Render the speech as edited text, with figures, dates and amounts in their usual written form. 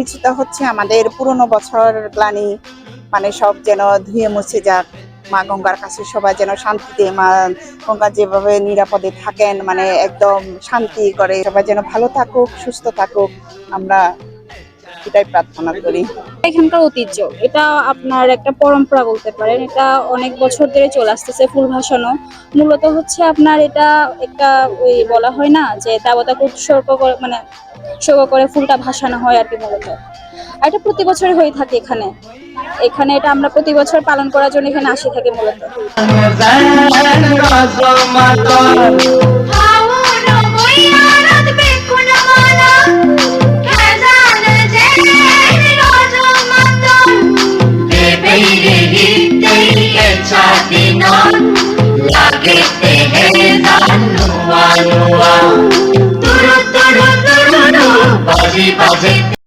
কিছুটা হচ্ছে আমাদের পুরনো বছর গ্লানি, মানে সব যেন ধুয়ে মুছে যাক। মা গঙ্গার কাছে সবাই যেন শান্তিতে, মা গঙ্গা যেভাবে নিরাপদে থাকেন, মানে একদম শান্তি করে, সবাই যেন ভালো থাকুক, সুস্থ থাকুক, আমরা এটাই প্রার্থনা করি। এখানকার ঐতিহ্য, এটা আপনার একটা পরম্পরা বলতে পারেন। এটা অনেক বছর ধরে চলে আসতেছে ফুল ভাসানো। মূলত হচ্ছে আপনার এটা একটা ওই বলা হয় না যে দেবতাকে উৎসর্গ করে, মানে উৎসর্গ করে ফুলটা ভাসানো হয় আর কি মূলত। আর এটা প্রতি বছরই হয়ে থাকে এখানে। এখানে এটা আমরা প্রতি বছর পালন করার জন্য এখানে আসি থাকি মূলত। लगते हैं दानुआ नुआ तुरु तुरु तुरु बाजी बाजे।